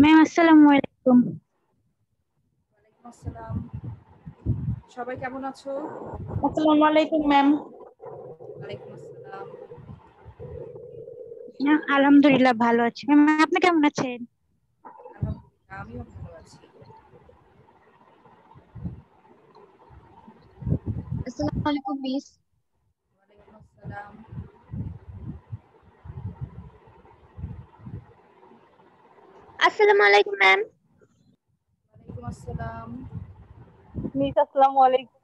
Ma'am আসসালামু আলাইকুম। ওয়ালাইকুম আসসালাম। সবাই কেমন আছো? আসসালামু আলাইকুম ম্যাম। ওয়ালাইকুম আসসালাম। ম্যাম আলহামদুলিল্লাহ ভালো আছি। ম্যাম আপনি কেমন আছেন? আলহামদুলিল্লাহ, আমিও ভালো আছি। আসসালামু আলাইকুম মিস। ওয়ালাইকুম আসসালাম। আসসালামু আলাইকুম ম্যাম। ওয়ালাইকুম আসসালাম। মিস আসসালামু আলাইকুম।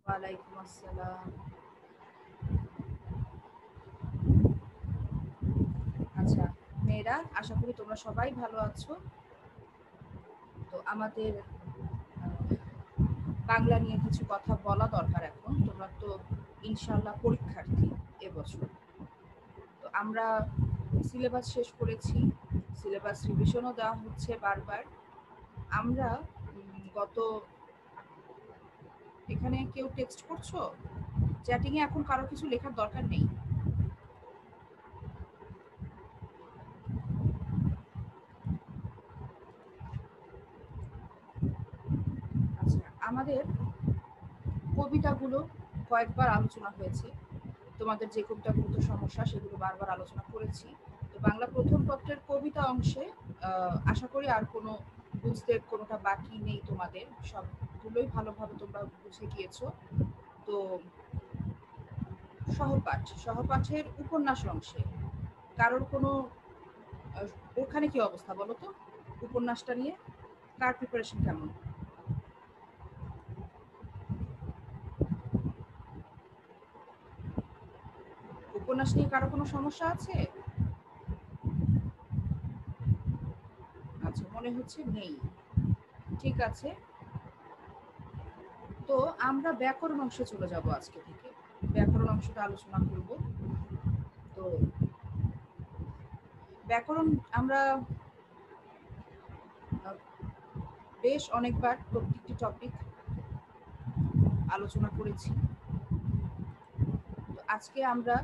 ওয়ালাইকুম আসসালাম। আচ্ছা মেয়েরা, আশা করি তোমরা সবাই ভালো আছো। তো আমাদের বাংলা নিয়ে কিছু কথা বলা দরকার। এখন তোমরা তো ইনশাআল্লাহ পরীক্ষার্থী এবছর। তো আমরা সিলেবাস শেষ করেছি, সিলেবাস রিভিশনও দেওয়া হচ্ছে বারবার। আমরা গত এখানে কেউ টেক্সট করছো? চ্যাটিং এ এখন কারো কিছু লেখার দরকার নেই। আচ্ছা, আমাদের কবিতাগুলো কয়েকবার আলোচনা হয়েছে। তোমাদের যে কবিতাগুলো তো সমস্যা সেগুলো বারবার আলোচনা করেছি। তো বাংলা প্রথম পত্রের কবিতা অংশে আশা করি আর কোনো বুঝতে কোনোটা বাকি নেই তোমাদের, সবগুলোই ভালোভাবে তোমরা বুঝে গিয়েছো। তো সহপাঠের উপন্যাস অংশে কারোর কোনো ওখানে কি অবস্থা বলো তো? উপন্যাসটা নিয়ে কার প্রিপারেশন কেমন? উপন্যাস নিয়ে কারো কোনো সমস্যা আছে? আচ্ছা, মনে হচ্ছে নেই। ঠিক আছে, তো আমরা ব্যাকরণ অংশে চলে যাব আজকে থেকে। ব্যাকরণ অংশটা আলোচনা করব। তো ব্যাকরণ আমরা বেশ অনেকবার প্রত্যেকটি টপিক আলোচনা করেছি। তো আজকে আমরা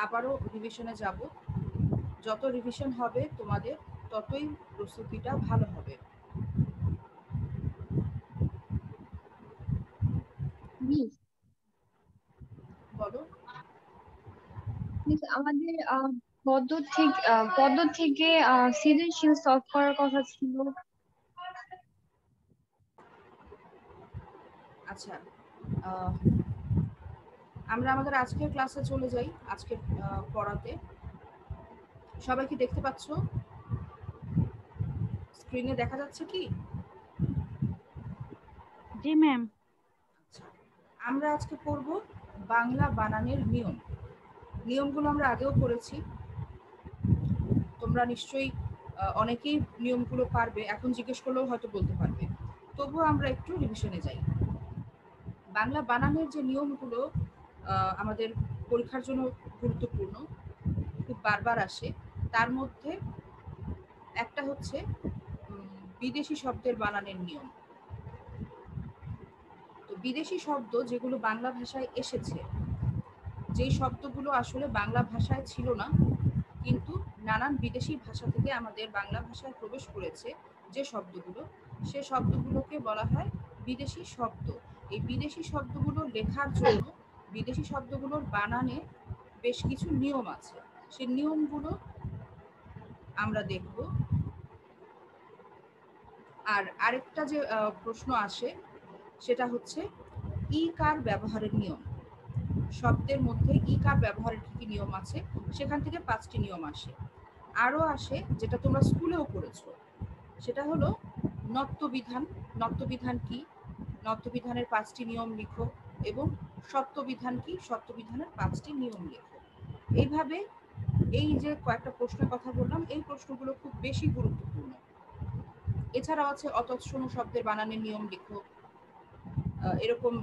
আবারও রিভিশনে যাব। যত রিভিশন হবে তোমাদের ততই প্রস্তুতিটা ভালো হবে। মিস বলো। মিস আমাদের পদ্ম থেকে সৃজনশীল সলভ করার কথা ছিল। আচ্ছা, আহ, আমরা আমাদের আজকের ক্লাসে চলে যাই। আজকের পড়াতে সবাই কি দেখতে পাচ্ছ? স্ক্রিনে দেখা যাচ্ছে কি? জি ম্যাম। আচ্ছা, আমরা আজকে পড়ব বাংলা বানানের নিয়ম। নিয়মগুলো আমরা আগেও পড়েছি। তোমরা নিশ্চয়ই অনেকেই নিয়মগুলো পারবে, এখন জিজ্ঞেস করলেও হয়তো বলতে পারবে। তবুও আমরা একটু রিভিশনে যাই। বাংলা বানানের যে নিয়মগুলো আমাদের পরীক্ষার জন্য গুরুত্বপূর্ণ, খুব বারবার আসে। তার মধ্যে একটা হচ্ছে বিদেশি শব্দের বানানের নিয়ম। তো বিদেশি শব্দ যেগুলো বাংলা ভাষায় এসেছে, যেই শব্দগুলো আসলে বাংলা ভাষায় ছিল না কিন্তু নানান বিদেশি ভাষা থেকে আমাদের বাংলা ভাষায় প্রবেশ করেছে, যে শব্দগুলো, সে শব্দগুলোকে বলা হয় বিদেশি শব্দ। এই বিদেশি শব্দগুলো লেখার জন্য বিদেশি শব্দগুলোর বানানে বেশ কিছু নিয়ম আছে। সেই নিয়মগুলো আমরা দেখব। আর আরেকটা যে প্রশ্ন আসে সেটা হচ্ছে ই কার ব্যবহারের নিয়ম। শব্দের মধ্যে ই কার ব্যবহারের কি কি নিয়ম আছে, সেখান থেকে 5টি নিয়ম আসে। আরও আসে যেটা তোমরা স্কুলেও পড়েছো, সেটা হলো নত্যবিধান। নত্যবিধান কি? নত্যবিধানের 5টি নিয়ম লিখো। এবং সত্যবিধান কি? সত্যবিধানের 5টি নিয়ম লিখো। এইভাবে এই যে কয়েকটা প্রশ্নের কথা বললাম, এই প্রশ্নগুলো খুব বেশি গুরুত্বপূর্ণ। এছাড়াও আছে অতৎসম শব্দের বানানের নিয়ম লিখো। এরকম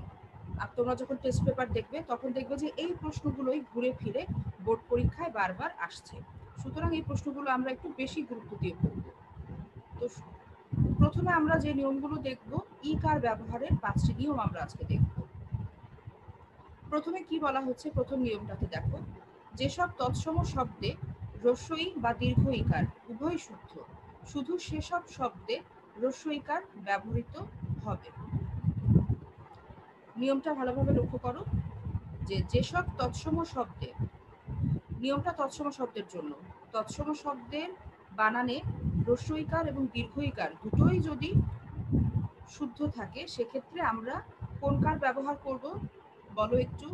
তোমরা যখন টেস্ট পেপার দেখবে তখন দেখবে যে এই প্রশ্নগুলোই ঘুরে ফিরে বোর্ড পরীক্ষায় বারবার আসছে। সুতরাং এই প্রশ্নগুলো আমরা একটু বেশি গুরুত্ব দিয়ে পড়ব। তো প্রথমে আমরা যে নিয়মগুলো দেখব, ই কার ব্যবহারের 5টি নিয়ম আমরা আজকে দেখব। প্রথমে কি বলা হচ্ছে, প্রথম নিয়মটাতে দেখো, যেসব তৎসম শব্দে হ্রস্ব ই বা দীর্ঘ ইকার উভয় শুদ্ধ শুধু সেসব শব্দে হ্রস্বইকার ব্যবহৃত হবে। নিয়মটা ভালোভাবে লক্ষ্য করো যে যেসব তৎসম শব্দে, নিয়মটা তৎসম শব্দের জন্য, তৎসম শব্দের বানানে হ্রস্বইকার এবং দীর্ঘইকার দুটোই যদি শুদ্ধ থাকে সেক্ষেত্রে আমরা কোন কার ব্যবহার করব বলো একটু।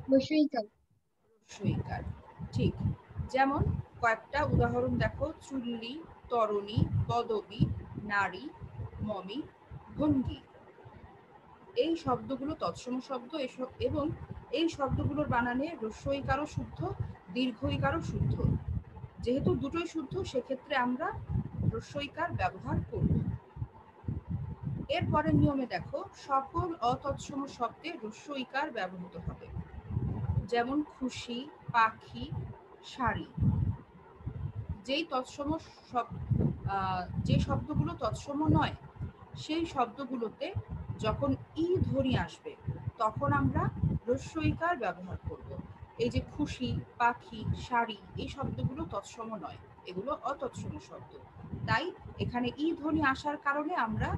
হ্রস্বইকার। হ্রস্বইকার, ঠিক। যেমন কয়েকটা উদাহরণ দেখো, চুল্লি, তরণী, পদবী, নারী, মমি, ভঙ্গি। এই শব্দগুলো তৎসম শব্দ এবং এই শব্দগুলোর বানানে হ্রস্বইকারও শুদ্ধ, দীর্ঘইকারও শুদ্ধ। যেহেতু দুটোই শুদ্ধ সেক্ষেত্রে আমরা হ্রস্বইকার ব্যবহার করব। এরপরের নিয়মে দেখো, সকল অতৎসম শব্দে হ্রস্বইকার ব্যবহৃত হবে। যেমন খুশি, পাখি, শাড়ি। যেই তৎসম যে শব্দগুলো তৎসম নয় সেই শব্দগুলোতে যখন ই ধ্বনি আসবে তখন আমরা হ্রস্বইকার ব্যবহার করব। এই যে খুশি, পাখি, শাড়ি এই শব্দগুলো তৎসম নয়, এগুলো অতৎসম শব্দ। তাই এখানে ই ধ্বনি আসার কারণে আমরা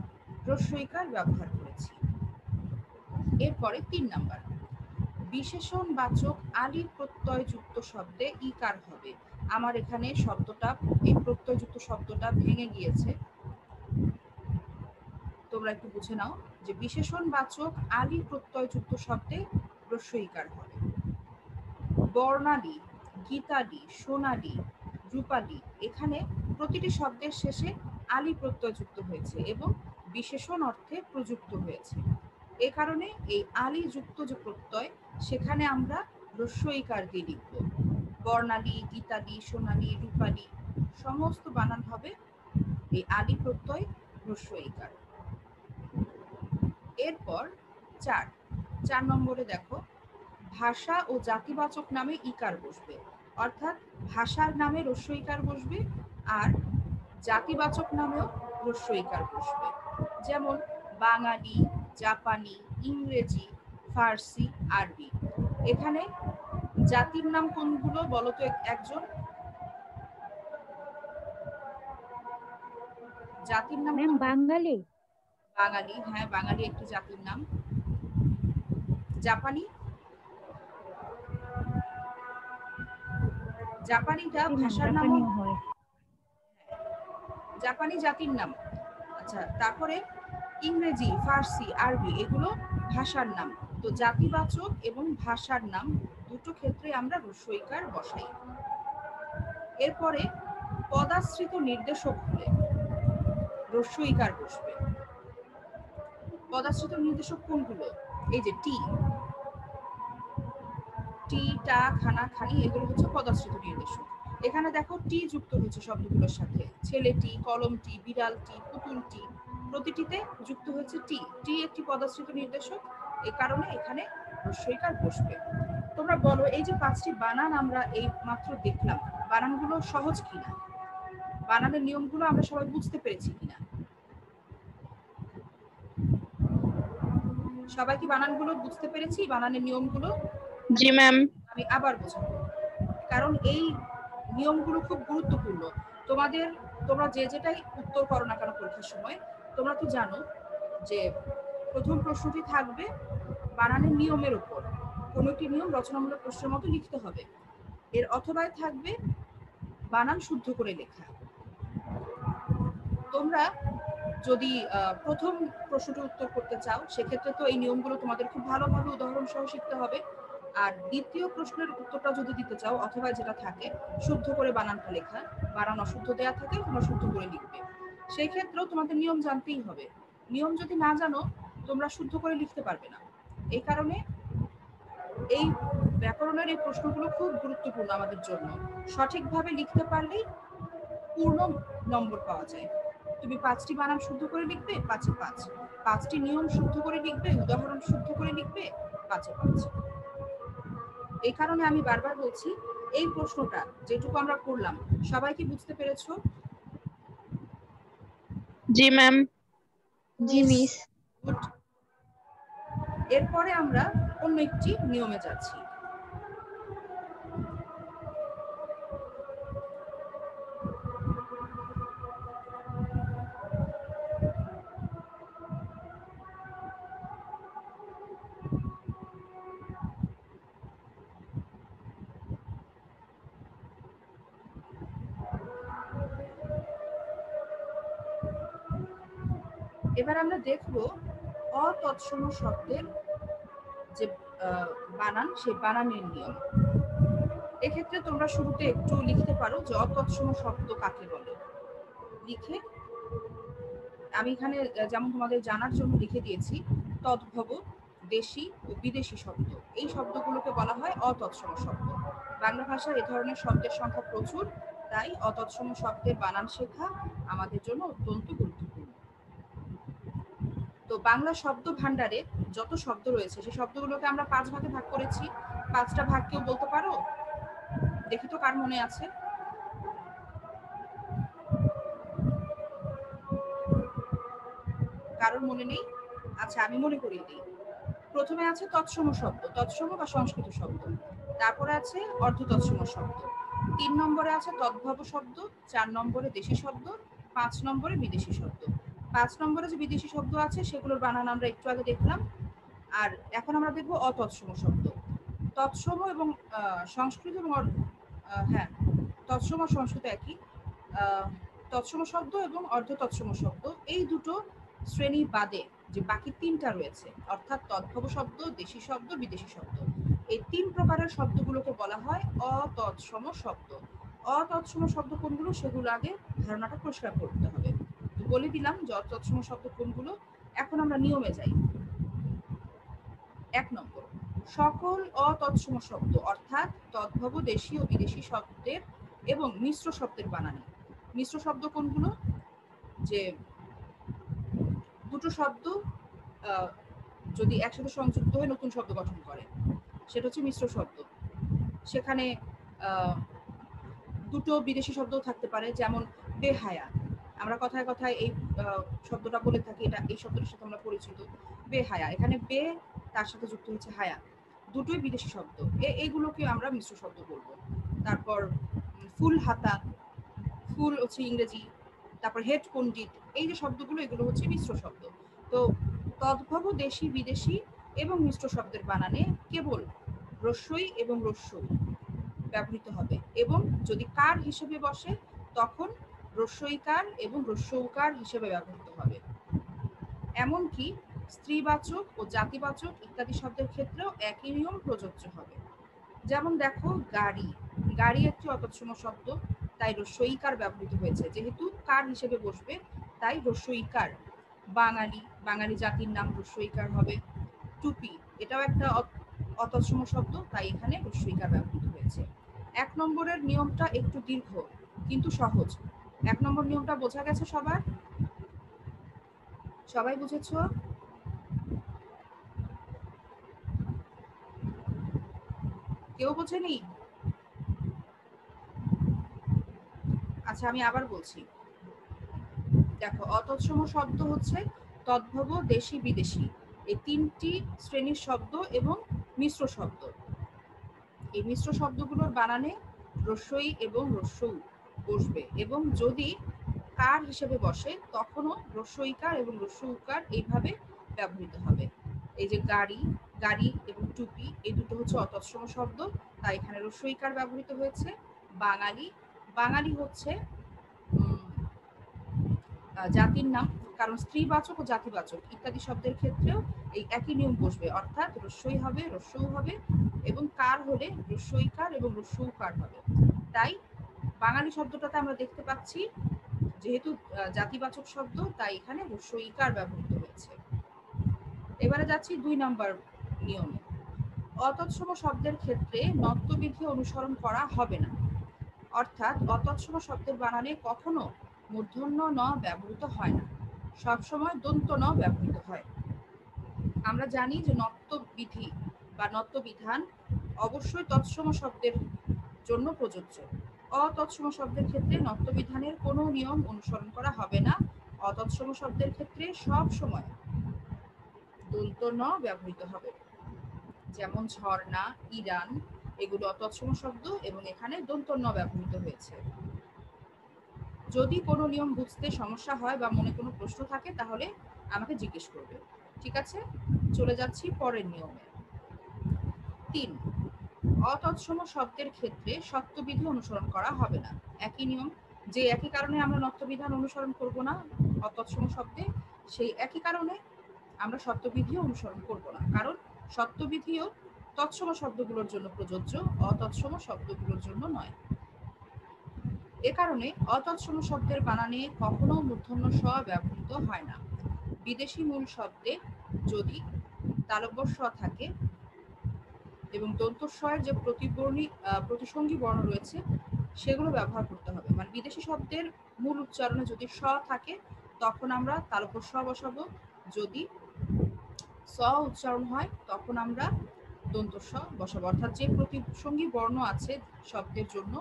হ্রস্বইকার ব্যবহার করেছি। এরপরে 3 নাম্বার, বিশেষণবাচক আলি প্রত্যয়যুক্ত শব্দে ইকার হবে। আমার এখানে শব্দটা, এই প্রত্যয়যুক্ত শব্দটা ভেঙে গিয়েছে, তোমরা একটু বুঝে নাও যে বিশেষণবাচক আলি প্রত্যয়যুক্ত শব্দে হ্রস্বইকার হবে। বর্ণালী, গীতালি, সোনালী, রূপালী, এখানে প্রতিটি শব্দের শেষে আলি প্রত্যয়যুক্ত হয়েছে এবং বিশেষণ অর্থে প্রযুক্ত হয়েছে। এ কারণে এই আলি যুক্ত যে প্রত্যয় সেখানে আমরা হ্রস্বইকার দিয়ে লিখব। বর্ণালী, গীতালি, সোনালী, রূপালী সমস্ত বানান হবে এই আলি প্রত্যয় হ্রস্বইকার। এরপর 4 নম্বরে দেখো, ভাষা ও জাতিবাচক নামে ইকার বসবে, অর্থাৎ ভাষার নামে হ্রস্বইকার বসবে আর জাতিবাচক নামেও হ্রস্বইকার বসবে। যেমন বাঙালি, জাপানি, ইংরেজি, ফার্সি, আরবি। এখানে জাতির নাম কোনগুলো বলো তো একজন? জাতির নাম ম্যাম বাঙালি। বাঙালি, হ্যাঁ বাঙালি একটি জাতির নাম। জাপানি, জাপানিটা ভাষার নাম, জাপানিও হয়। জাপানি জাতির নাম। আচ্ছা, তারপরে ইংরেজি, ফার্সি, আরবি এগুলো ভাষার নাম। তো জাতিবাচক এবং ভাষার নাম দুটো ক্ষেত্রে আমরা হ্রস্বইকার বসাই। এরপরে পদাশ্রিত নির্দেশক হলে হ্রস্বইকার বসবে। পদাশ্রিত নির্দেশক কোনগুলো? এই যে টি, টি, টা, খানা, খানি এগুলো হচ্ছে পদাশ্রিত নির্দেশক। এখানে দেখো টি যুক্ত হয়েছে শব্দগুলোর সাথে, ছেলেটি, কলমটি, বিড়ালটি, পুতুলটি, প্রতিটিতে যুক্ত হয়েছে টি। টি একটি পদাশ্রিত নির্দেশক, এই কারণে এখানে হ্রস্বইকার বসবে। তোমরা বলো, এই যে 5টি বানান আমরা এই মাত্র দেখলাম, বানানগুলো সহজ কিনা? বানানের নিয়মগুলো আমরা সবাই বুঝতে পেরেছি কিনা? সবাই কি বানানগুলো বুঝতে পেরেছি, বানানের নিয়মগুলো? জি ম্যাম। আমি আবার বোঝাবো, কারণ এই নিয়মগুলো খুব গুরুত্বপূর্ণ। তোমরা যেটাই উত্তর করো না কেন পরীক্ষার সময়, তোমরা তো জানো যে প্রথম প্রশ্নটি থাকবে বানানের নিয়মের উপর, কোনো একটি নিয়ম রচনামূলক প্রশ্নের মতো লিখতে হবে। এর অথবায় থাকবে বানান শুদ্ধ করে লেখা। তোমরা যদি প্রথম প্রশ্নটি উত্তর করতে চাও সেক্ষেত্রে তো এই নিয়মগুলো তোমাদের খুব ভালোভাবে উদাহরণ সহ শিখতে হবে। আর দ্বিতীয় প্রশ্নের উত্তরটা যদি দিতে চাও, অথবা যেটা থাকে শুদ্ধ করে বানানটা লেখা, বানান অশুদ্ধ দেয়া থাকে তোমরা শুদ্ধ করে লিখবে, সেই ক্ষেত্রেও তোমাদের নিয়ম জানতেই হবে। নিয়ম যদি না জানো তোমরা শুদ্ধ করে লিখতে পারবে না। এই কারণে এই ব্যাকরণের এই প্রশ্নগুলো খুব গুরুত্বপূর্ণ আমাদের জন্য। সঠিকভাবে লিখতে পারলেই পূর্ণ নম্বর পাওয়া যায়। তুমি 5টি বানান শুদ্ধ করে লিখবে, 5-এ 5। 5টি নিয়ম শুদ্ধ করে লিখবে, উদাহরণ শুদ্ধ করে লিখবে, 5-এ 5। এই কারণে আমি বারবার বলছি, এই প্রশ্নটা যেটুকু আমরা করলাম সবাই কি বুঝতে পেরেছো? জি ম্যাম। জি মিস। গুড। এরপরে আমরা অন্য একটি নিয়মে যাচ্ছি। এবার আমরা দেখব অতৎসম শব্দের যে বানান, সেই বানানের নিয়ম। এক্ষেত্রে তোমরা শুরুতে একটু লিখতে পারো যে অতৎসম শব্দ কাকে বলে। লিখে আমি এখানে যেমন তোমাদের জানার জন্য লিখে দিয়েছি, তদ্ভব, দেশি ও বিদেশি শব্দ, এই শব্দগুলোকে বলা হয় অতৎসম শব্দ। বাংলা ভাষায় এ ধরনের শব্দের সংখ্যা প্রচুর, তাই অতৎসম শব্দের বানান শেখা আমাদের জন্য অত্যন্ত গুরুত্বপূর্ণ। তো বাংলা শব্দ ভান্ডারে যত শব্দ রয়েছে সেই শব্দগুলোকে আমরা 5 ভাগে ভাগ করেছি। 5টা ভাগ কেউ বলতে পারো? দেখি তো কার মনে আছে। কারোর মনে নেই? আচ্ছা, আমি মনে করিয়ে দিই। প্রথমে আছে তৎসম শব্দ, তৎসম বা সংস্কৃত শব্দ। তারপরে আছে অর্ধ তৎসম শব্দ। 3 নম্বরে আছে তদ্ভব শব্দ, 4 নম্বরে দেশি শব্দ, 5 নম্বরে বিদেশি শব্দ। 5 নম্বরে যে বিদেশি শব্দ আছে সেগুলোর বানান আমরা একটু আগে দেখলাম। আর এখন আমরা দেখব অতৎসম শব্দ। তৎসম এবং সংস্কৃত এবং হ্যাঁ, তৎসম আর সংস্কৃত একই। তৎসম শব্দ এবং অর্ধ তৎসম শব্দ, এই দুটো শ্রেণী বাদে যে বাকি 3টা রয়েছে, অর্থাৎ তদ্ভব শব্দ, দেশি শব্দ, বিদেশি শব্দ, এই 3 প্রকারের শব্দগুলোকে বলা হয় অতৎসম শব্দ। অতৎসম শব্দ কোনগুলো সেগুলো আগে ধারণাটা পরিষ্কার করতে হবে। বলে দিলাম যে অতৎসম শব্দ কোনগুলো। এখন আমরা নিয়মে যাই। 1 নম্বর, সকল অতৎসম শব্দ অর্থাৎ তদ্ভব, দেশি ও বিদেশি শব্দের এবং মিশ্র শব্দের বানানে। মিশ্র শব্দ কোনগুলো? যে দুটো শব্দ যদি একসাথে সংযুক্ত হয়ে নতুন শব্দ গঠন করে, সেটা হচ্ছে মিশ্র শব্দ। সেখানে দুটো বিদেশি শব্দও থাকতে পারে, যেমন বেহায়া। আমরা কথায় কথায় এই শব্দটা বলে থাকি, এটা এই শব্দটার সাথে আমরা পরিচিত। বেহায়া, এখানে বে তার সাথে যুক্ত হচ্ছে হায়া, দুটোই বিদেশি শব্দ। এইগুলোকে আমরা মিশ্র শব্দ বলবো। তারপর ফুল হাতা, ফুল হচ্ছে ইংরেজি, তারপর হেড পণ্ডিত, এই যে শব্দগুলো এগুলো হচ্ছে মিশ্র শব্দ। তো তদ্ভব, দেশি, বিদেশি এবং মিশ্র শব্দের বানানে কেবল রস্যই এবং রস্যই ব্যবহৃত হবে, এবং যদি কার হিসেবে বসে তখন রস্যইকার এবং রস্যৌকার হিসেবে ব্যবহৃত হবে। এমনকি স্ত্রীবাচক ও জাতিবাচক ইত্যাদি শব্দের ক্ষেত্রেও একই নিয়ম প্রযোজ্য হবে। যেমন দেখো, গাড়ি, গাড়ি একটি অতৎসম শব্দ, তাই রস্যইকার ব্যবহৃত হয়েছে, যেহেতু কার হিসেবে বসবে তাই রস্যইকার। বাঙালি, বাঙালি জাতির নাম, রস্যইকার হবে। টুপি, এটাও একটা অতৎসম শব্দ, তাই এখানে রস্যইকার ব্যবহৃত হয়েছে। 1 নম্বরের নিয়মটা একটু দীর্ঘ কিন্তু সহজ। 1 নম্বর নিয়মটা বোঝা গেছে সবার? সবাই বুঝেছো? কেউ বোঝেনি? আচ্ছা, আমি আবার বলছি। দেখো, অতৎসম শব্দ হচ্ছে তদ্ভব, দেশি, বিদেশি, এই 3টি শ্রেণীর শব্দ এবং মিশ্র শব্দ। এই মিশ্র শব্দগুলোর বানানে রস্যই এবং রস্যৌ বসবে, এবং যদি কার হিসেবে বসে তখনও রস্যইকার এবং রস্যৌকার এইভাবে ব্যবহৃত হবে। এই যে গাড়ি, গাড়ি এবং টুপি, এই দুটো হচ্ছে অতৎসম শব্দ, তাই এখানে রস্যইকার ব্যবহৃত হয়েছে। বাঙালি, বাঙালি হচ্ছে জাতির নাম, কারণ স্ত্রীবাচক ও জাতিবাচক ইত্যাদি শব্দের ক্ষেত্রেও এই একই নিয়ম বসবে, অর্থাৎ রস্যই হবে, রস্যৌ হবে, এবং কার হলে রস্যইকার এবং রস্যৌকার হবে। তাই বাঙালি শব্দটাতে আমরা দেখতে পাচ্ছি যেহেতু জাতিবাচক শব্দ, তাই এখানে রস্যইকার ব্যবহৃত হয়েছে। এবারে যাচ্ছি 2 নম্বর নিয়মে। অতৎসম শব্দের ক্ষেত্রে নত্যবিধি অনুসরণ করা হবে না, অর্থাৎ অতৎসম শব্দের বানানে কখনো মূর্ধন্য ন ব্যবহৃত হয় না, সবসময় দন্ত ন ব্যবহৃত হয়। আমরা জানি যে নত্যবিধি বা নত্যবিধান অবশ্যই তৎসম শব্দের জন্য প্রযোজ্য। অতৎসম শব্দের ক্ষেত্রে নত্যবিধানের কোনো নিয়ম অনুসরণ করা হবে না। অতৎসম শব্দের ক্ষেত্রে সব সময় দন্ত ন ব্যবহৃত হবে। যেমন ঝর্ণা, ইরান, এগুলো অতৎসম শব্দ এবং এখানে দন্ত ন ব্যবহৃত হয়েছে। যদি কোনো নিয়ম বুঝতে সমস্যা হয় বা মনে কোনো প্রশ্ন থাকে তাহলে আমাকে জিজ্ঞেস করবে। ঠিক আছে, চলে যাচ্ছি পরের নিয়মে। 3, অতৎসম শব্দের ক্ষেত্রে সত্যবিধি অনুসরণ করা হবে না। একই নিয়ম, যে একই কারণে আমরা নত্যবিধান অনুসরণ করব না অতৎসম শব্দে, সেই একই কারণে আমরা শব্দবিধিও অনুসরণ করব না, কারণ শব্দবিধিও তৎসম শব্দগুলোর জন্য প্রযোজ্য, অতৎসম শব্দগুলোর জন্য নয়। এ কারণে অতৎসম শব্দের বানানে কখনো মূর্ধন্য স ব্যবহৃত হয় না। বিদেশি মূল শব্দে যদি তালব্য স থাকে এবং দন্ত স-এর যে প্রতিসঙ্গী বর্ণ রয়েছে সেগুলো ব্যবহার করতে হবে। মানে বিদেশি শব্দের মূল উচ্চারণে যদি স থাকে তখন আমরা তালব্য স বসাবো, যদি স উচ্চারণ হয় তখন আমরা দন্ত স বসাবো, অর্থাৎ যে প্রতিসঙ্গী বর্ণ আছে শব্দের জন্য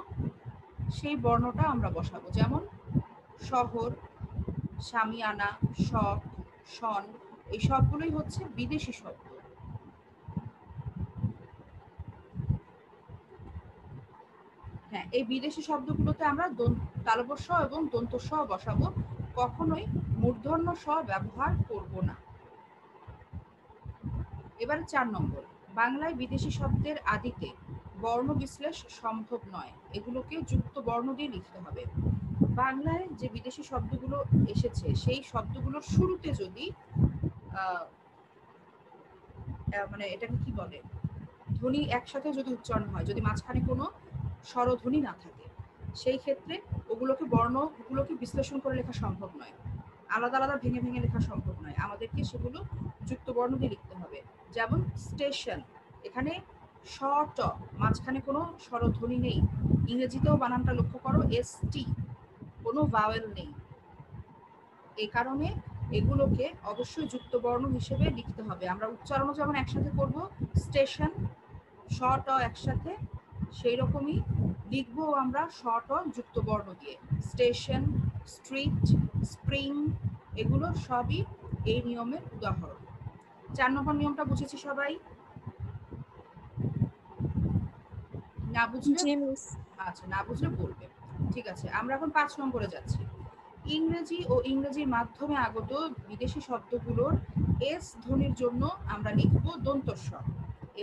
সেই বর্ণটা আমরা বসাবো। যেমন শহর, শামিয়ানা, শখ, শন, এই সবগুলোই হচ্ছে বিদেশি শব্দ। হ্যাঁ, এই বিদেশি শব্দগুলোতে আমরা তালব্য স এবং দন্ত স বসাবো, কখনোই মূর্ধন্য স ব্যবহার করব না। এবারে 4 নম্বর, বাংলায় বিদেশি শব্দের আদিতে বর্ণ বিশ্লেষ সম্ভব নয়, এগুলোকে যুক্ত বর্ণ দিয়ে লিখতে হবে। বাংলায় যে বিদেশি শব্দগুলো এসেছে সেই শব্দগুলোর শুরুতে যদি মানে এটাকে কি বলে, ধ্বনি একসাথে যদি উচ্চারণ হয়, যদি মাঝখানে কোনো স্বরধ্বনি না থাকে, সেই ক্ষেত্রে ওগুলোকে বিশ্লেষণ করে লেখা সম্ভব নয়, আলাদা আলাদা ভেঙে ভেঙে লেখা সম্ভব নয়, আমাদেরকে সেগুলো যুক্ত বর্ণ দিয়ে লিখতে হবে। যেমন স্টেশন, এখানে স ট, মাঝখানে কোনো স্বরধ্বনি নেই। ইংরেজিতেও বানানটা লক্ষ্য করো, ST, কোনো ভাওয়েল নেই। এই কারণে এগুলোকে অবশ্যই যুক্ত বর্ণ হিসেবে লিখতে হবে। আমরা উচ্চারণও যেমন একসাথে করব, স্টেশন স ট একসাথে, সেই রকমই লিখবো আমরা স ট যুক্ত বর্ণ দিয়ে। স্টেশন, স্ট্রিট, স্প্রিং, এগুলো সবই এই নিয়মের উদাহরণ। 4 নম্বর নিয়মটা বুঝেছি সবাই? না বুঝলে জি মিস। আচ্ছা, না বুঝলে বলবে। ঠিক আছে, আমরা এখন 5 নম্বরে যাচ্ছি। ইংরেজি ও ইংরেজির মাধ্যমে আগত বিদেশি শব্দগুলোর এস ধ্বনির জন্য আমরা লিখব দন্ত স,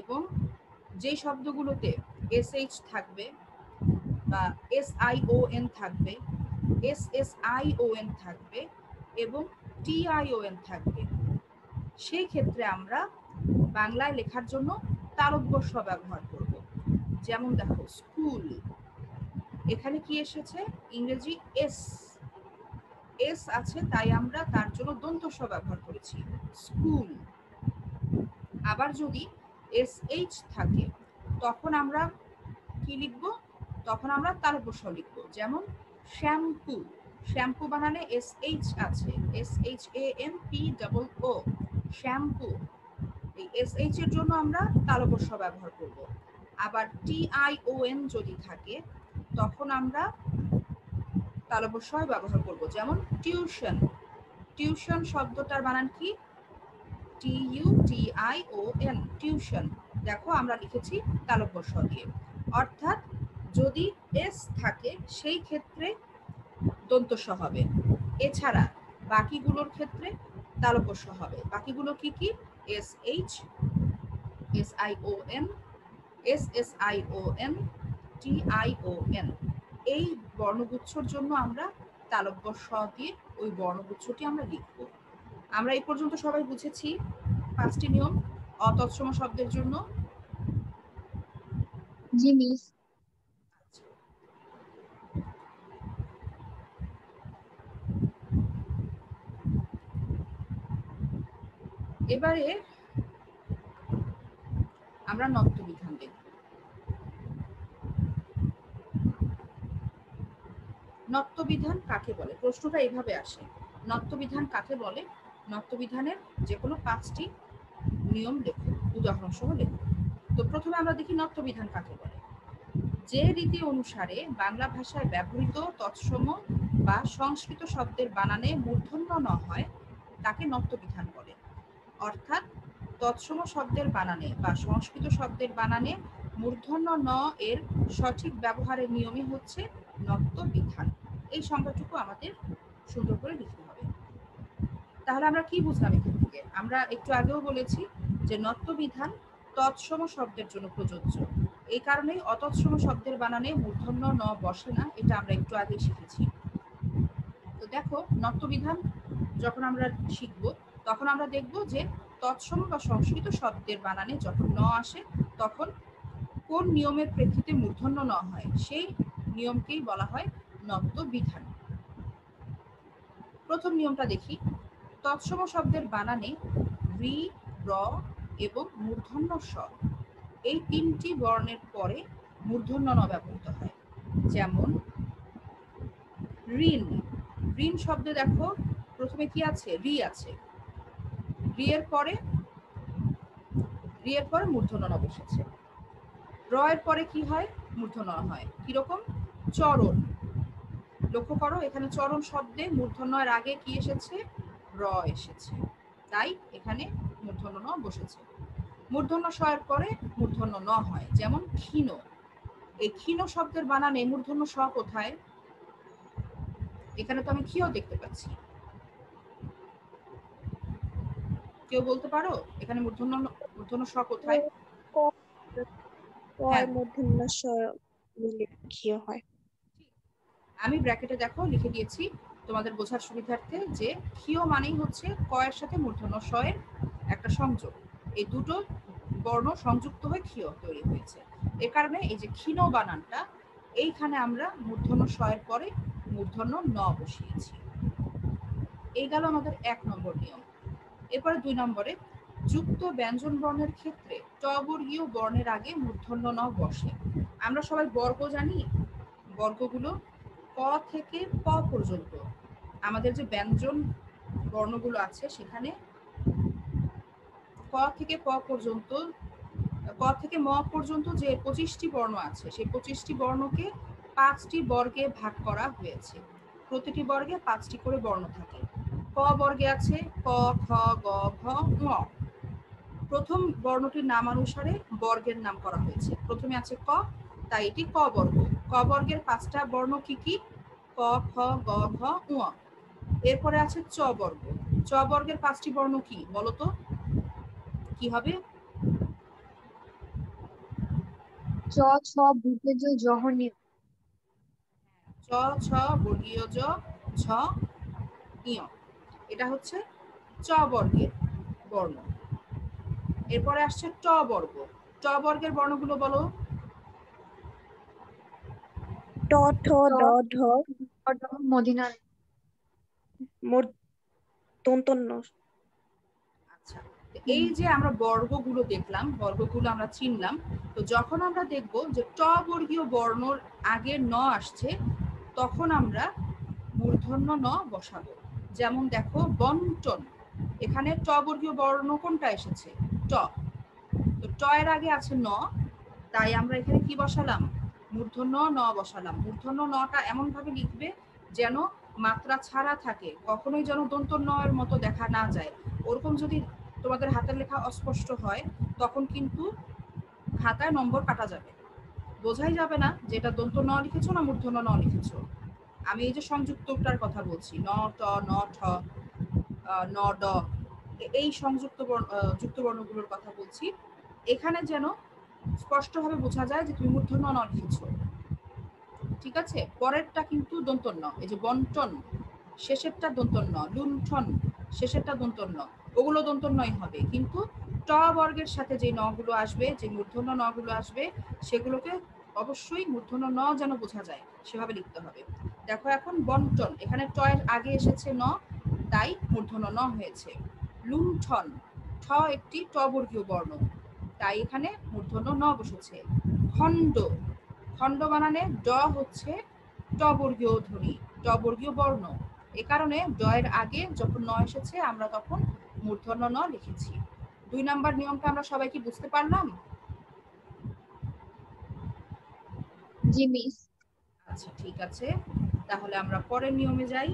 এবং যে শব্দগুলোতে SH থাকবে বা SION থাকবে, SSION থাকবে এবং TION থাকবে, সেই ক্ষেত্রে আমরা বাংলায় লেখার জন্য তালব্য স ব্যবহার করব। যেমন দেখো, স্কুল, এখানে কি এসেছে? ইংরেজি এস আছে, তাই আমরা তার জন্য দন্ত স ব্যবহার করেছি, স্কুল। আবার যদি SH থাকে তখন আমরা কি লিখব? তখন আমরা তালব্য স লিখব। যেমন শ্যাম্পু, শ্যাম্পু বানানে SH আছে, SHAMPOO, শ্যাম্পু, এই SH এর জন্য আমরা তালব্য স ব্যবহার করব। আবার TION যদি থাকে তখন আমরা তালব্য স ব্যবহার করব। যেমন টিউশন, টিউশন শব্দটার বানান কি? TUTION, tuition. দেখো আমরা লিখেছি তালব্য স দিয়ে। অর্থাৎ যদি এস থাকে সেই ক্ষেত্রে দন্ত স হবে, এছাড়া বাকিগুলোর ক্ষেত্রে তালব্য স হবে। বাকিগুলো কি কি? SH, SION, SSION, TION। এই বর্ণগুচ্ছর জন্য আমরা তালব্য স দিয়ে ওই বর্ণগুচ্ছটি আমরা লিখব। আমরা এই পর্যন্ত সবাই বুঝেছি 5টি নিয়ম অতৎসম শব্দের জন্য? জি মিস। এবারে আমরা নত্ব বিধান দেখব। নত্ব বিধান কাকে বলে? প্রশ্নটা এইভাবে আসে, নত্ব বিধান কাকে বলে? নত্ব বিধানের যে কোনো 5টি নিয়ম লেখো, উদাহরণ সহ লেখো। তো প্রথমে আমরা দেখি নত্ব বিধান কাকে বলে। যে রীতি অনুসারে বাংলা ভাষায় ব্যবহৃত তৎসম বা সংস্কৃত শব্দের বানানে মূর্ধন্য ন হয় তাকে নত্ব বিধান বলে। অর্থাৎ তৎসম শব্দের বানানে বা সংস্কৃত শব্দের বানানে মূর্ধন্য ন এর সঠিক ব্যবহারের নিয়মই হচ্ছে নত্ব বিধান। এই সংজ্ঞাটুকু আমাদের সুন্দর করে লিখতে হবে। তাহলে আমরা কি বুঝলাম এখান থেকে? আমরা একটু আগেও বলেছি যে নত্ব বিধান তৎসম শব্দের জন্য প্রযোজ্য, এই কারণেই অতৎসম শব্দের বানানে মূর্ধন্য ন বসে না, এটা আমরা একটু আগে শিখেছি। তো দেখো, নত্ব বিধান যখন আমরা শিখব তখন আমরা দেখব যে তৎসম বা সংস্কৃত শব্দের বানানে যখন ন আসে তখন কোন নিয়মের প্রেক্ষিতে মূর্ধন্য ন হয় সেই নিয়মকেই বলা হয় নত্ব বিধান। প্রথম নিয়মটা দেখি। তৎসম শব্দের বানানে রি, র এবং মূর্ধন্য স এই তিনটি বর্ণের পরে মূর্ধন্য ন ব্যবহৃত হয়। যেমন ঋণ, ঋণ শব্দে দেখো প্রথমে কি আছে? রি আছে। রি এর পরে মূর্ধন্য ন বসেছে। র এর পরে কি হয়? মূর্ধন্য ন হয়। কিরকম? চরণ। লক্ষ্য করো এখানে চরণ শব্দে মূর্ধন্য এর আগে কি এসেছে? র এসেছে, তাই এখানে মূর্ধন্য ন বসেছে। মূর্ধন্য স এর পরে মূর্ধন্য ন হয়। যেমন ক্ষীণ, এই ক্ষীণ শব্দের বানানে মূর্ধন্য স কোথায়? এখানে তো আমি ক্ষীয় দেখতে পাচ্ছি, কেউ বলতে পারো এখানে মূর্ধন্য স কোথায়? হ্যাঁ, মূর্ধন্য স মিলে ক্ষীয় হয়। আমি ব্র্যাকেটে দেখো লিখে দিয়েছি তোমাদের বোঝার সুবিধার্থে যে ক্ষীয় মানেই হচ্ছে ক এর সাথে মূর্ধন্য স এর একটা সংযোগ। এই দুটো বর্ণ সংযুক্ত হয়ে ক্ষীয় তৈরি হয়েছে। এ কারণে এই যে ক্ষীণ বানানটা এইখানে আমরা মূর্ধন্য স এর পরে মূর্ধন্য ন বসিয়েছি। এই গেল আমাদের 1 নম্বর নিয়ম। এরপরে 2 নম্বরে যুক্ত ব্যঞ্জন বর্ণের ক্ষেত্রে ট বর্গীয় বর্ণের আগে মূর্ধন্য ন বসে। আমরা সবাই বর্গ জানি, বর্গগুলো ক থেকে প পর্যন্ত আমাদের যে ব্যঞ্জন বর্ণগুলো আছে সেখানে ক থেকে প পর্যন্ত, ক থেকে ম পর্যন্ত যে 25টি বর্ণ আছে সেই 25টি বর্ণকে 5টি বর্গে ভাগ করা হয়েছে। প্রতিটি বর্গে 5টি করে বর্ণ থাকে। ক বর্গে আছে ক, খ, গ, ঘ, ঙ। প্রথম বর্ণটির নামানুসারে বর্গের নাম করা হয়েছে। প্রথমে আছে ক, তাই এটি ক বর্গ। ক বর্গের 5টা বর্ণ কি কি? ক, খ, গ, ঘ, ঙ। এরপরে আছে চ বর্গ। চ বর্গের 5টি বর্ণ কি বলতো? কি হবে? চ, ছ, বুকে জ, জহনীয়। চ, ছ, বর্গীয় জ, ঝ, ইয়। এটা হচ্ছে চ বর্গের বর্ণ। এরপরে আসছে ট বর্গ। ট বর্গের বর্ণগুলো বলো। ট, ঠ, ড, ঢ, মদিনা দন্তন্য। আচ্ছা, এই যে আমরা বর্গগুলো দেখলাম, বর্গগুলো আমরা চিনলাম, তো যখন আমরা দেখব যে ট বর্গীয় বর্ণর আগে ন আসছে তখন আমরা মূর্ধন্য ন বসাবো। যেমন দেখো বন্টন, এখানে ট বর্গীয় বর্ণ কোনটা এসেছে? ট। তো ট এর আগে আছে ন, তাই আমরা এখানে কি বসালাম? মূর্ধন্য ন বসালাম। মূর্ধন্য নটা এমন ভাবে লিখবে যেন মাত্রা ছাড়া থাকে, কখনোই যেন দন্ত ন এর মতো দেখা না যায়। ওরকম যদি তোমাদের হাতের লেখা অস্পষ্ট হয় তখন কিন্তু খাতায় নম্বর কাটা যাবে, বোঝাই যাবে না যে এটা দন্ত ন লিখেছো না মূর্ধন্য ন লিখেছো। আমি এই যে সংযুক্তটার কথা বলছি, ন, ট, ন, ঠ, ন, ড, এই যুক্ত বর্ণগুলোর কথা বলছি। এখানে যেন স্পষ্টভাবে বোঝা যায় যে তুমি মূর্ধন্য ন লিখেছো। ঠিক আছে? পরেরটা কিন্তু দন্তন্য। এই যে বন্টন, শেষেরটা দন্তন্য। লুণ্ঠন, শেষেরটা দন্তন্য। ওগুলো দন্তন্যই হবে, কিন্তু ট বর্গের সাথে যে ন গুলো আসবে, যে মূর্ধন্য ন গুলো আসবে, সেগুলোকে অবশ্যই মূর্ধন্য ন যেন বোঝা যায় সেভাবে লিখতে হবে। দেখো এখন বন্টন, এখানে ট এর আগে এসেছে ন, তাই মূর্ধন্য ন হয়েছে। লুণ্ঠন, ঠ একটি ট বর্গীয় বর্ণ, তাই এখানে মূর্ধন্য ন বসেছে। খণ্ড, খণ্ড বানানে ড হচ্ছে ট বর্গীয় ধ্বনি, ট বর্গীয় বর্ণ। এ কারণে ড এর আগে যখন ন এসেছে আমরা তখন মূর্ধন্য ন লিখেছি। 2 নাম্বার নিয়মটা আমরা সবাই কি বুঝতে পারলাম? জি মিস। আচ্ছা, ঠিক আছে, তাহলে আমরা পরের নিয়মে যাই।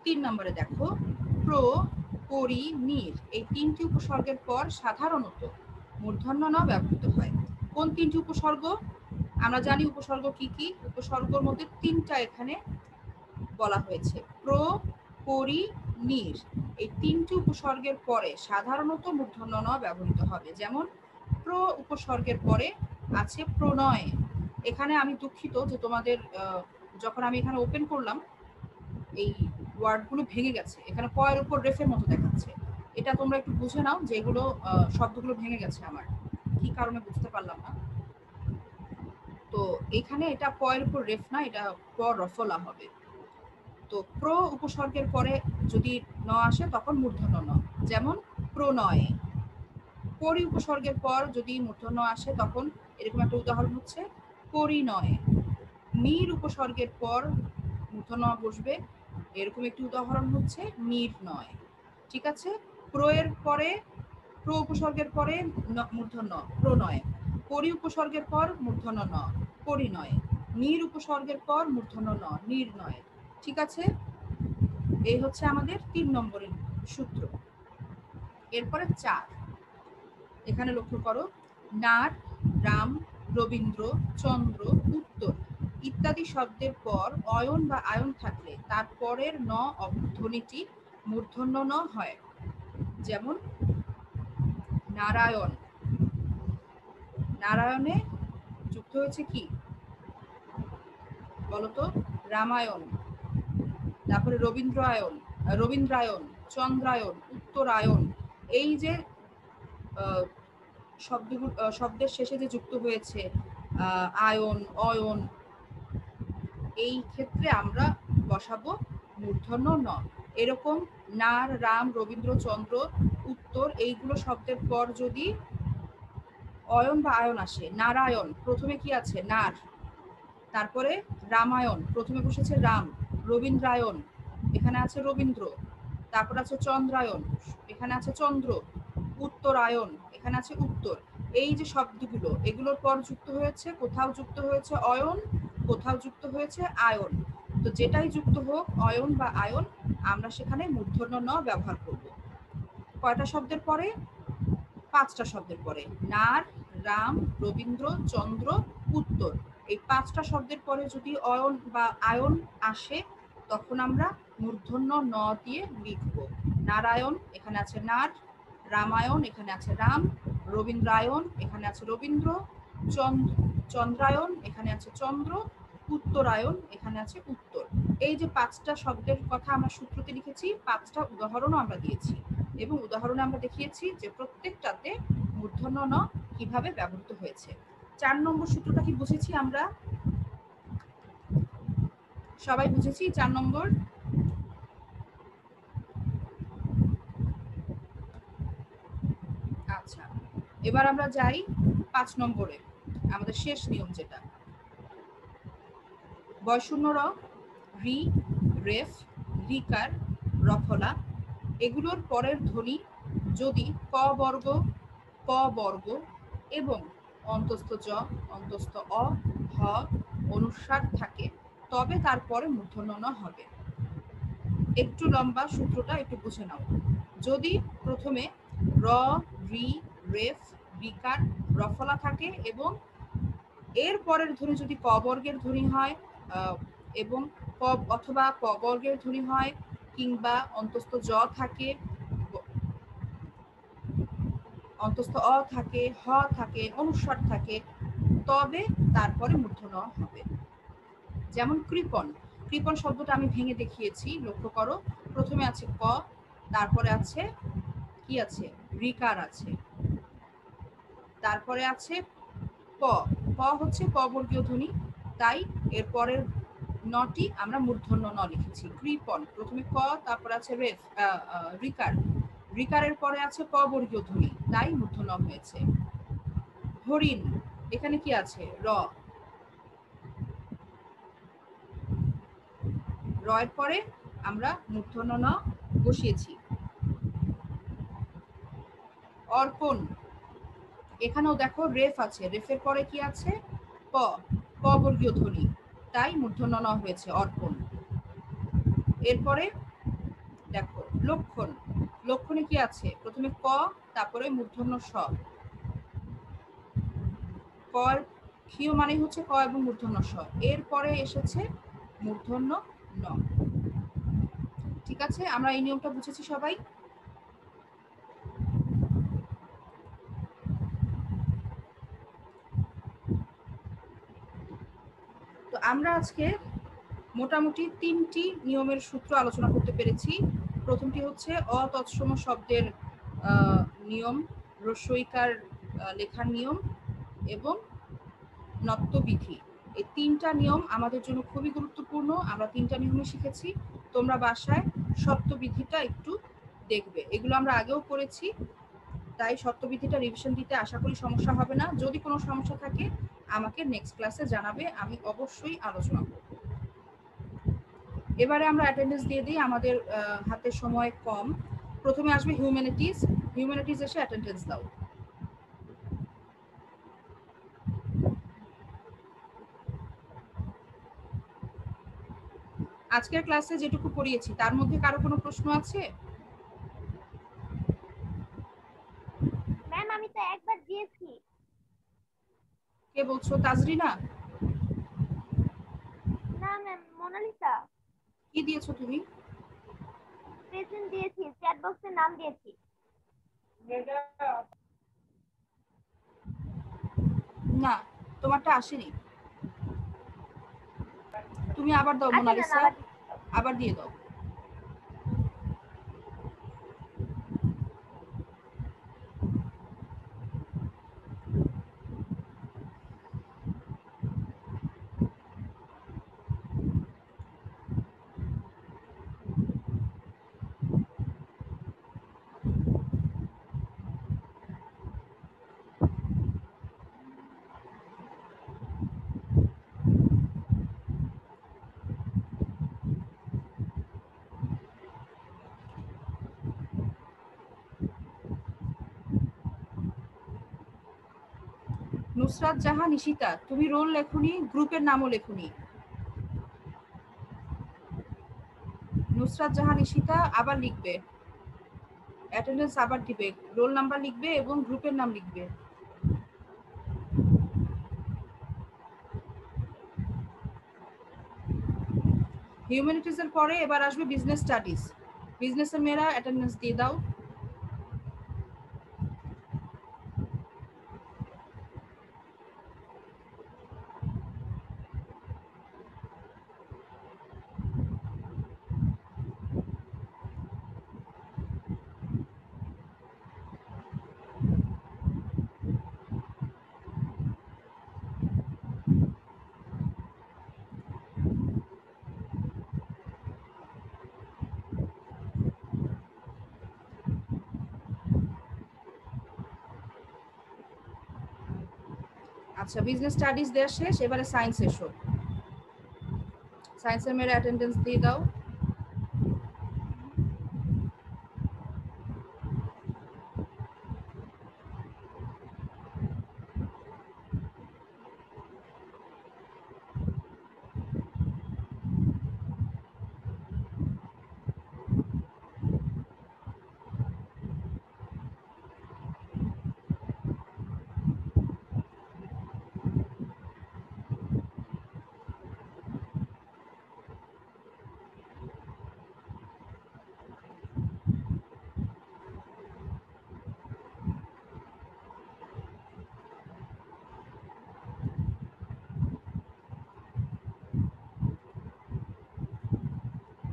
3 নম্বরে দেখো প্র, পরি, নির এই 3টি উপসর্গের পর সাধারণত মূর্ধন্য ন ব্যবহৃত হয়। কোন 3টি উপসর্গ? আমরা জানি উপসর্গ কি কি। উপসর্গের মধ্যে 3টা এখানে বলা হয়েছে, প্র, পরি, নির। এই 3টি উপসর্গের পরে সাধারণত মূর্ধন্য ন ব্যবহৃত হবে। যেমন প্র উপসর্গের পরে আছে প্রণয়। এখানে আমি দুঃখিত যে তোমাদের যখন আমি এখানে ওপেন করলাম এই ওয়ার্ডগুলো ভেঙে গেছে, এখানে ক এর উপর রেফের মতো দেখাচ্ছে। এটা তোমরা একটু বুঝে নাও যে এগুলো শব্দগুলো ভেঙে গেছে আমার, কি কারণে বুঝতে পারলাম না। তো এখানে এটা প এর উপর রেফ না, এটা প রফলা হবে। তো প্র উপসর্গের পরে যদি ন আসে তখন মূর্ধন্য ন, যেমন প্রণয়। পরি উপসর্গের পর যদি মূর্ধন্য আসে তখন এরকম একটা উদাহরণ হচ্ছে পরিণয়। নীর উপসর্গের পর মূর্ধন্য বসবে, এরকম একটি উদাহরণ হচ্ছে নির্ণয়। ঠিক আছে, প্র এর পরে প্র উপসর্গের পরে মূর্ধন্য প্রণয়, পরি উপসর্গের পর মূর্ধন্য ন পরিণয়, নীর উপসর্গের পর মূর্ধন্য ন নির্ণয়। ঠিক আছে, এই হচ্ছে আমাদের 3 নম্বরের সূত্র। এরপরে 4, এখানে লক্ষ্য করো, নার, রাম, রবীন্দ্র, চন্দ্র, উত্তর ইত্যাদি শব্দের পর অয়ন বা আয়ন থাকলে তার পরের ন ধ্বনিটি মূর্ধন্য ন হয়। যেমন নারায়ণ, নারায়ণে যুক্ত হয়েছে কি বলতো, রামায়ণ। তারপরে রবীন্দ্রায়ণ, চন্দ্রায়ণ, উত্তরায়ণ। এই যে শব্দগুলো শব্দের শেষে যে যুক্ত হয়েছে আয়ন, অয়ন, এই ক্ষেত্রে আমরা বসাবো মূর্ধন্য ন। এরকম নার, রাম, রবীন্দ্র, চন্দ্র, উত্তর এইগুলো শব্দের পর যদি অয়ন বা আয়ন আসে, নারায়ণ প্রথমে কি আছে নার, তারপরে রামায়ণ প্রথমে বসেছে রাম, রবীন্দ্রায়ণ এখানে আছে রবীন্দ্র, তারপর আছে চন্দ্রায়ণ এখানে আছে চন্দ্র, উত্তরায়ণ এখানে আছে উত্তর। এই যে শব্দগুলো এগুলোর পর যুক্ত হয়েছে, কোথাও যুক্ত হয়েছে অয়ন, কোথাও যুক্ত হয়েছে আয়ন। তো যেটাই যুক্ত হোক অয়ন বা আয়ন, আমরা সেখানে মূর্ধন্য ন ব্যবহার করব। কয়টা শব্দের পরে? 5টা শব্দের পরে, নার, রাম, রবীন্দ্র, চন্দ্র, উত্তর। এই 5টা শব্দের পরে যদি অয়ন বা আয়ন আসে তখন আমরা মূর্ধন্য ন দিয়ে লিখব। নারায়ণ এখানে আছে নার, রামায়ণ এখানে আছে রাম, রবীন্দ্রায়ণ এখানে আছে রবীন্দ্র, চন্দ্রায়ণ এখানে আছে চন্দ্র, উত্তরায়ণ এখানে আছে উত্তর। এই যে 5টা শব্দের কথা আমরা সূত্রতে লিখেছি, 5টা উদাহরণও আমরা দিয়েছি এবং উদাহরণে আমরা দেখিয়েছি যে প্রত্যেকটাতে মূর্ধন্য ন কিভাবে ব্যবহৃত হয়েছে। 4 নম্বর সূত্রটা কি বুঝেছি আমরা? সবাই বুঝেছি 4 নম্বর? আচ্ছা, এবার আমরা যাই 5 নম্বরে, আমাদের শেষ নিয়ম যেটা বয়শূন্য র, রি, রেফ, রিকার, রফলা এগুলোর পরের ধ্বনি যদি ক বর্গ, ক বর্গ এবং অন্তস্থ জ, অন্তস্থ অ, হ অনুস্বার থাকে তবে তারপরে মূর্ধন্য ন হবে। একটু লম্বা সূত্রটা, একটু বুঝে নাও। যদি প্রথমে র, রি, রেফ, রিকার, রফলা থাকে এবং এর পরের ধ্বনি যদি ক বর্গের ধ্বনি হয় এবং ক অথবা ক বর্গের ধ্বনি হয় কিংবা অন্তস্থ জ থাকে, অন্তস্থ অ থাকে, হ থাকে, অনুস্বার থাকে, তবে তারপরে মূর্ধন্য হবে। যেমন কৃপণ, কৃপণ শব্দটা আমি ভেঙে দেখিয়েছি, লক্ষ্য করো। প্রথমে আছে ক, তারপরে আছে কি আছে রিকার আছে, তারপরে আছে প, প হচ্ছে প বর্গীয় ধ্বনি, তাই এর পরের নটি আমরা মূর্ধন্য ন লিখেছি। কৃপণ প্রথমে ক, তারপরে আছে রেফ, রিকার, রিকারের পরে আছে প বর্গীয় ধ্বনি, তাই মূর্ধন্য হয়েছে। হরিণ এখানে কি আছে র, র এর পরে আমরা মূর্ধন্য ন বসিয়েছি। অর্পণ এখানেও দেখো রেফ আছে, রেফের পরে কি আছে প, প বর্গীয় ধ্বনি, তাই মূর্ধন্য ন হয়েছে অর্পণ। এরপরে দেখো লক্ষণ, লক্ষণে কি আছে প্রথমে ক, তারপরে মূর্ধন্য স, ক ক্ষীয় মানে হচ্ছে ক এবং মূর্ধন্য স, এরপরে এসেছে মূর্ধন্য ন। ঠিক আছে, আমরা এই নিয়মটা বুঝেছি সবাই। তো আমরা আজকে মোটামুটি 3টি নিয়মের সূত্র আলোচনা করতে পেরেছি। প্রথমটি হচ্ছে অতৎসম শব্দের নিয়ম, হ্রস্বইকার লেখার নিয়ম এবং নত্যবিধি। এই 3টা নিয়ম আমাদের জন্য খুবই গুরুত্বপূর্ণ। আমরা 3টা নিয়মই শিখেছি। তোমরা বাসায় সত্যবিধিটা একটু দেখবে। এগুলো আমরা আগেও করেছি, তাই সত্যবিধিটা রিভিশন দিতে আশা করি সমস্যা হবে না। যদি কোনো সমস্যা থাকে আমাকে নেক্সট ক্লাসে জানাবে, আমি অবশ্যই আলোচনা করব। এবারে আমরা অ্যাটেন্ডেন্স দিয়ে দিই, আমাদের হাতে সময় কম। প্রথমে আসবে হিউম্যানিটিজ। হিউম্যানিটিজ এসে অ্যাটেন্ডেন্স দাও। আজকের ক্লাসে যেটুকু পড়িয়েছি তার মধ্যে কারো কোনো প্রশ্ন আছে? ম্যাম আমি তো একবার দিয়েছি। কে বলছো? তাজরিনা? না ম্যাম, মোনালিসা। কি দিয়েছো তুমি? প্রেজেন্ট দিয়েছি, চ্যাট বক্সে নাম দিয়েছি। না, তোমারটা আসেনি। তুমি আবার দাও আচ্ছা ম্যাম, মোনালিসা, আবার আবার দিয়ে দাও। নুসরাত জাহান ইশিতা, তুমি রোল লেখনি, গ্রুপের নামও লেখনি। নুসরাত জাহান ইশিতা আবার লিখবে, অ্যাটেন্ডেন্স আবার দিবে, রোল নাম্বার লিখবে এবং গ্রুপের নাম লিখবে। হিউম্যানিটিজ এর পরে এবার আসবে বিজনেস স্টাডিজ। বিজনেসের মেয়েরা অ্যাটেন্ডেন্স দিয়ে দাও। আচ্ছা, বিজনেস স্টাডিজ দেওয়া শেষ, এবারে সায়েন্স এসো। সায়েন্সের মেয়েরা অ্যাটেন্ডেন্স দিয়ে দাও।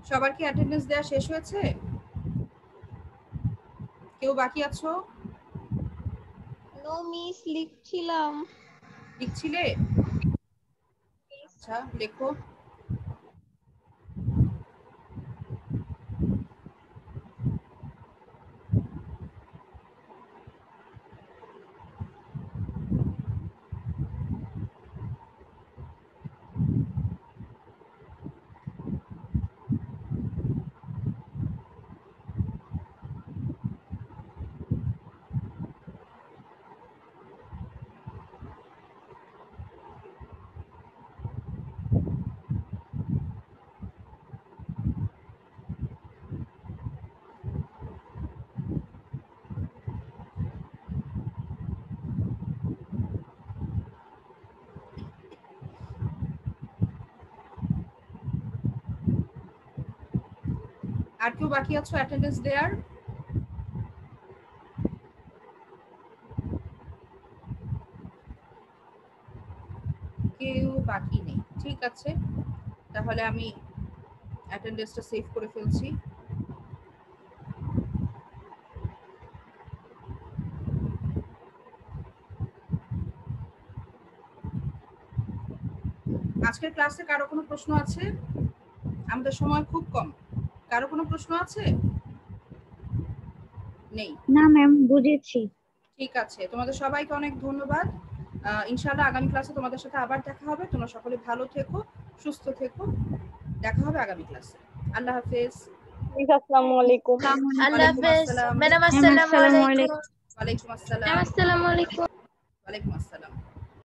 সবার কি অ্যাটেন্ডেন্স দেওয়া শেষ হয়েছে? কেউ বাকি আছো? নো মিস, লিখছিলাম। লিখছিলে? আচ্ছা, লেখো। আর কেউ বাকি আছো অ্যাটেন্ডেন্স দেওয়ার? কেউ বাকি নেই, ঠিক আছে। তাহলে আমি অ্যাটেন্ডেন্সটা সেভ করে ফেলছি। আজকের ক্লাসে কারো কোনো প্রশ্ন আছে? আমাদের সময় খুব কম। কারো কোনো প্রশ্ন আছে? নেই। না ম্যাম, বুঝেছি। ঠিক আছে, তোমাদের সবাইকে অনেক ধন্যবাদ। ইনশাআল্লাহ আগামী ক্লাসে তোমাদের সাথে আবার দেখা হবে। তোমরা সকলে ভালো থেকো, সুস্থ থেকো। দেখা হবে আগামী ক্লাসে। আল্লাহ হাফেজ। আসসালামু আলাইকুম। আল্লাহ ওয়ালাইকুম হাফেজ আসসালাম। ম্যাডাম, ম্যাম, আসসালামু আসসালামু আলাইকুম। আলাইকুম। ওয়ালাইকুম আসসালাম। ম্যাম, আসসালামু আলাইকুম। ওয়ালাইকুম আসসালাম।